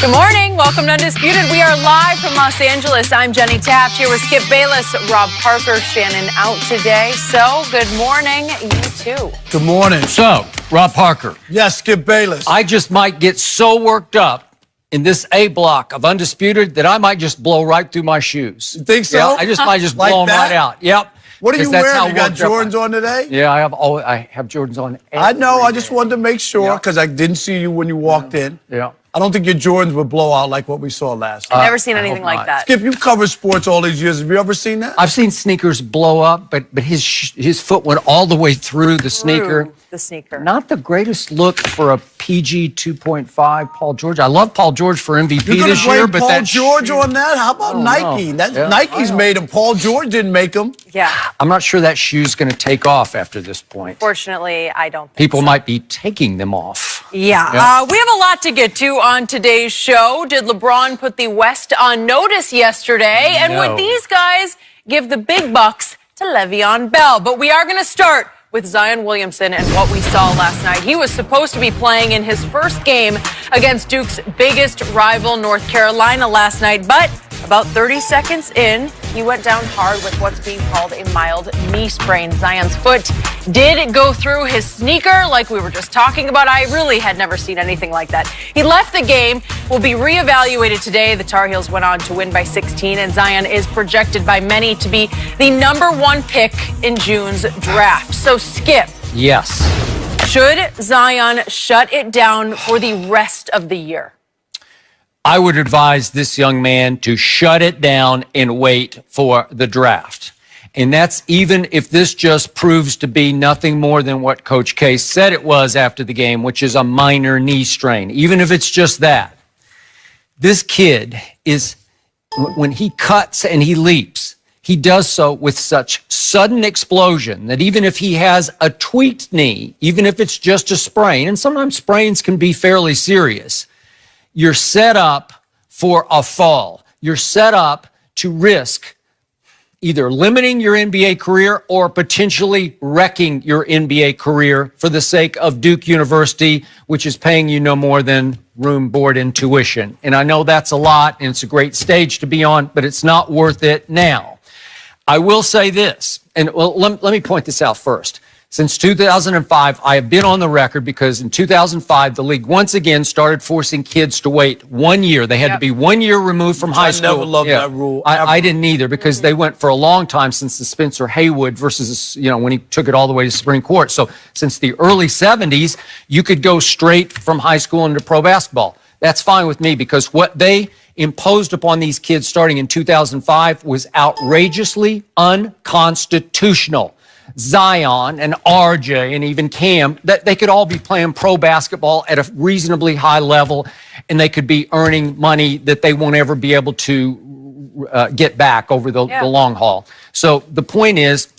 Good morning. Welcome to Undisputed. We are live from Los Angeles. I'm Jenny Taft here with Skip Bayless, Rob Parker, Shannon out today. So, good morning, you too. Good morning. So, Rob Parker. Yes, Skip Bayless. I just might get so worked up in this A block of Undisputed that I might just blow right through my shoes. You think so? Yeah, I just might just Like blow them that? right out. Yep. What are you That's wearing? You got worked up Jordans on today? Yeah, I have Jordans on. I know. I just day. wanted to make sure because I didn't see you when you walked in. Yeah. I don't think your Jordans would blow out like what we saw last I've night. never seen anything like that. Skip, you've covered sports all these years. Have you ever seen that? I've seen sneakers blow up, but his foot went all the way through the sneaker. The sneaker. Not the greatest look for a PG 2.5 Paul George. I love Paul George for MVP You're this blame year, but Paul that George on that? How about Oh, Nike? no. Yeah. Nike's made them. Paul George didn't make them. Yeah. I'm not sure that shoe's going to take off after this point. Fortunately, I don't think People so. might be taking them off. Yeah. Yeah. We have a lot to get to on today's show. Did LeBron put the West on notice yesterday? And No. would these guys give the big bucks to Le'Veon Bell? But we are going to start with Zion Williamson and what we saw last night. He was supposed to be playing in his first game against Duke's biggest rival, North Carolina, last night. But about 30 seconds in, he went down hard with what's being called a mild knee sprain. Zion's foot did go through his sneaker like we were just talking about. I really had never seen anything like that. He left the game, will be reevaluated today. The Tar Heels went on to win by 16, and Zion is projected by many to be the #1 pick in June's draft. So, Skip. Yes. Should Zion shut it down for the rest of the year? I would advise this young man to shut it down and wait for the draft. And that's even if this just proves to be nothing more than what Coach K said it was after the game, which is a minor knee strain, even if it's just that. This kid is, when he cuts and he leaps, he does so with such sudden explosion that even if he has a tweaked knee, even if it's just a sprain, and sometimes sprains can be fairly serious, you're set up for a fall. You're set up to risk either limiting your NBA career or potentially wrecking your NBA career for the sake of Duke University, which is paying you no more than room, board, and tuition. And I know that's a lot, and it's a great stage to be on, but it's not worth it now. I will say this, and let me point this out first. Since 2005, I have been on the record because in 2005, the league once again started forcing kids to wait 1 year. They had to be 1 year removed from high school. I never loved that rule. I didn't either because they went for a long time since the Spencer Haywood versus, when he took it all the way to Supreme Court. So since the early 70s, you could go straight from high school into pro basketball. That's fine with me because what they imposed upon these kids starting in 2005 was outrageously unconstitutional. Zion and RJ and even Cam, that they could all be playing pro basketball at a reasonably high level, and they could be earning money that they won't ever be able to get back over the long haul. So the point is,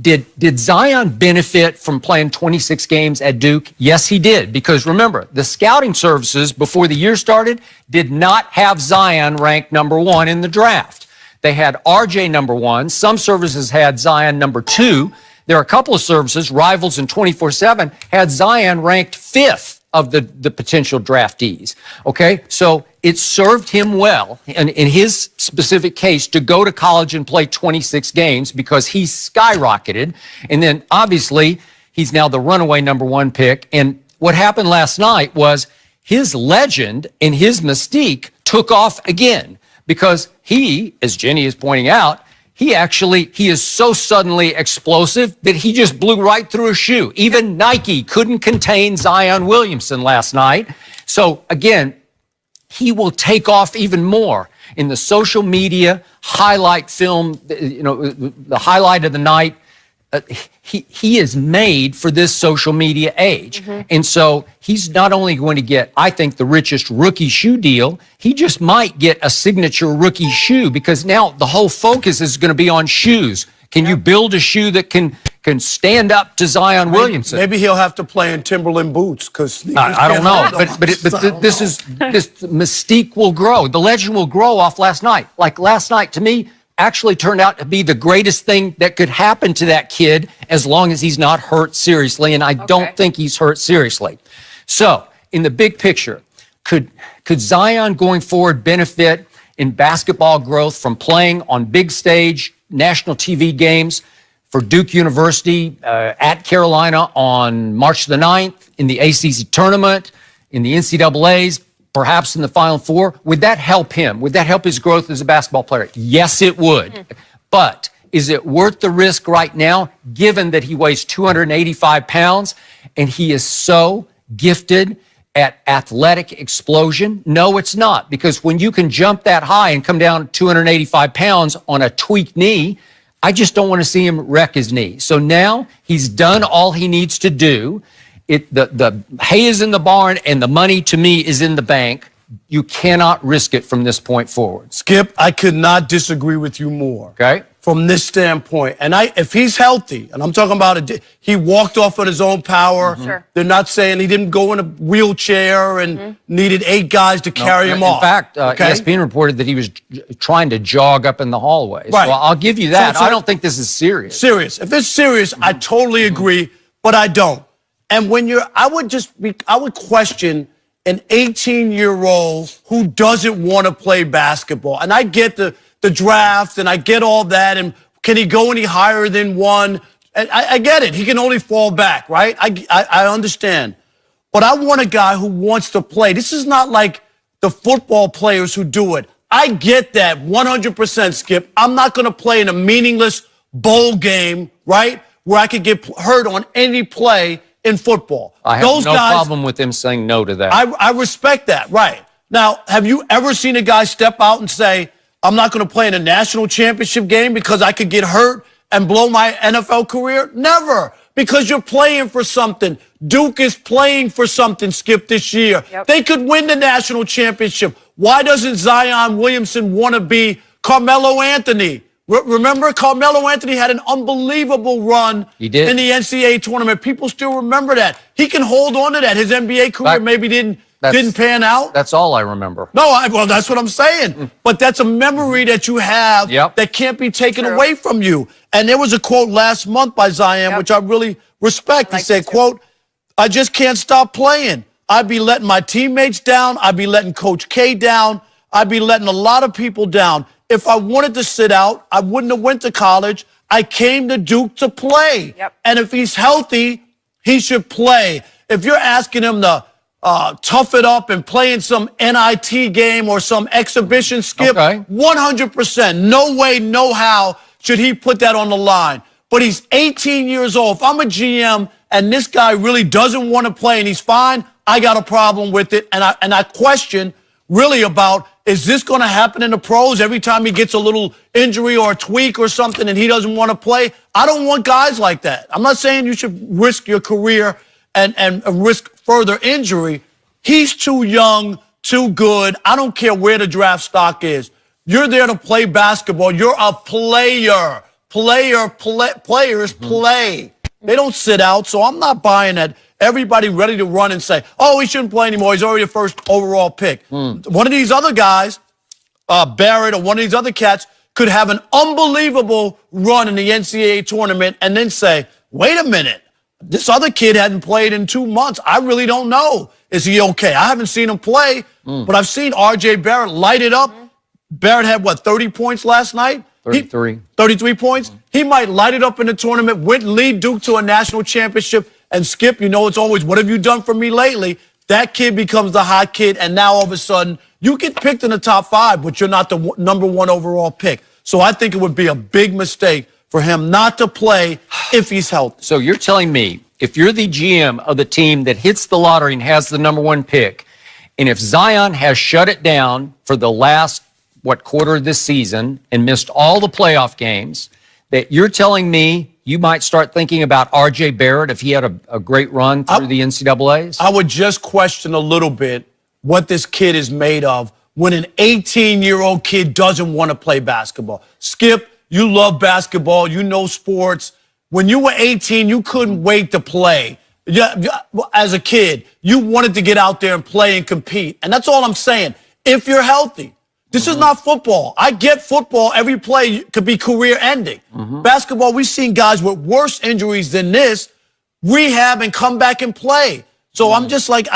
did Zion benefit from playing 26 games at Duke? Yes, he did, because remember, the scouting services before the year started did not have Zion ranked #1 in the draft. They had RJ #1. Some services had Zion #2. There are a couple of services, Rivals and 24/7, had Zion ranked 5th of the potential draftees. Okay, so it served him well in his specific case to go to college and play 26 games because he skyrocketed. And then obviously he's now the runaway #1 pick. And what happened last night was his legend and his mystique took off again. Because he, as Jenny is pointing out, he is so suddenly explosive that he just blew right through a shoe. Even Nike couldn't contain Zion Williamson last night. So again, he will take off even more in the social media highlight film, the highlight of the night. He is made for this social media age. And so he's not only going to get, I think, the richest rookie shoe deal, he just might get a signature rookie shoe because now the whole focus is going to be on shoes. Can you build a shoe that can stand up to Zion Williamson? Maybe he'll have to play in Timberland boots because I don't know, but this mystique will grow. The legend will grow off last night. Like last night, to me, actually turned out to be the greatest thing that could happen to that kid as long as he's not hurt seriously, and I don't think he's hurt seriously. So, in the big picture, Could Zion going forward benefit in basketball growth from playing on big stage national TV games for Duke University at Carolina on March the 9th, in the ACC tournament, in the NCAAs, perhaps in the Final Four? Would that help him? Would that help his growth as a basketball player? Yes, it would. But is it worth the risk right now, given that he weighs 285 pounds and he is so gifted at athletic explosion? No, it's not, because when you can jump that high and come down 285 pounds on a tweaked knee, I just don't want to see him wreck his knee. So now he's done all he needs to do. The hay is in the barn and the money, to me, is in the bank. You cannot risk it from this point forward. Skip, I could not disagree with you more. Okay. From this standpoint. And if he's healthy, and I'm talking about he walked off on his own power. Sure. They're not saying he didn't go in a wheelchair and needed 8 guys to carry him off. In fact, ESPN reported that he was trying to jog up in the hallway. Right. So I'll give you that. So I don't think this is serious. Serious. If it's serious, I totally agree, but I don't. And when I would question an 18-year-old who doesn't want to play basketball. And I get the draft, and I get all that, and can he go any higher than 1? And I get it. He can only fall back, right? I understand. But I want a guy who wants to play. This is not like the football players who do it. I get that 100%, Skip. I'm not going to play in a meaningless bowl game, right, where I could get hurt on any play in football. I have no problem with them saying no to that. I respect that, right. Now, have you ever seen a guy step out and say, I'm not going to play in a national championship game because I could get hurt and blow my NFL career? Never, because you're playing for something. Duke is playing for something, Skip, this year. Yep. They could win the national championship. Why doesn't Zion Williamson want to be Carmelo Anthony? Remember, Carmelo Anthony had an unbelievable run in the NCAA tournament. People still remember that. He can hold on to that. His NBA career maybe didn't pan out. That's all I remember. No, well, that's what I'm saying. But that's a memory that you have that can't be taken away from you. And there was a quote last month by Zion, which I really respect. He said, quote, I just can't stop playing. I'd be letting my teammates down. I'd be letting Coach K down. I'd be letting a lot of people down. If I wanted to sit out, I wouldn't have went to college. I came to Duke to play. And if he's healthy, he should play. If you're asking him to tough it up and play in some NIT game or some exhibition, Skip, 100%. No way, no how should he put that on the line. But he's 18 years old. If I'm a GM and this guy really doesn't want to play and he's fine, I got a problem with it. And I question really about, is this going to happen in the pros every time he gets a little injury or a tweak or something and he doesn't want to play? I don't want guys like that. I'm not saying you should risk your career and risk further injury. He's too young, too good. I don't care where the draft stock is. You're there to play basketball. You're a player. Players play. They don't sit out, so I'm not buying that. Everybody ready to run and say, oh, he shouldn't play anymore. He's already a first overall pick. One of these other guys, Barrett or one of these other cats, could have an unbelievable run in the NCAA tournament and then say, wait a minute, this other kid hadn't played in 2 months. I really don't know. Is he okay? I haven't seen him play, but I've seen R.J. Barrett light it up. Barrett had, 30 points last night? 33. 33 points? He might light it up in the tournament, lead Duke to a national championship. And Skip, it's always, what have you done for me lately? That kid becomes the hot kid, and now all of a sudden, you get picked in the top 5, but you're not the #1 overall pick. So I think it would be a big mistake for him not to play if he's healthy. So you're telling me, if you're the GM of the team that hits the lottery and has the #1 pick, and if Zion has shut it down for the last, quarter of this season and missed all the playoff games, that you're telling me you might start thinking about R.J. Barrett if he had a great run through the NCAAs? I would just question a little bit what this kid is made of when an 18-year-old kid doesn't want to play basketball. Skip, you love basketball. You know sports. When you were 18, you couldn't wait to play. As a kid, you wanted to get out there and play and compete. And that's all I'm saying. If you're healthy. This is not football. I get football. Every play could be career-ending. Basketball, we've seen guys with worse injuries than this rehab and come back and play. So I'm just like,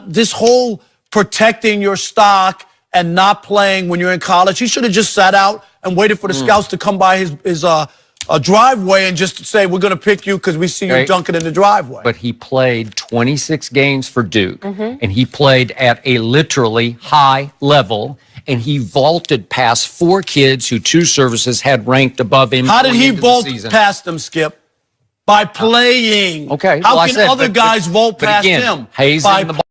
this whole protecting your stock and not playing when you're in college. He should have just sat out and waited for the scouts to come by his driveway and just say, we're going to pick you because we see you dunking in the driveway. But he played 26 games for Duke, and he played at a literally high level, and he vaulted past 4 kids who 2 services had ranked above him. How did he vault past them, Skip? By playing. Okay. How can other guys vault past him? Hazing the ball.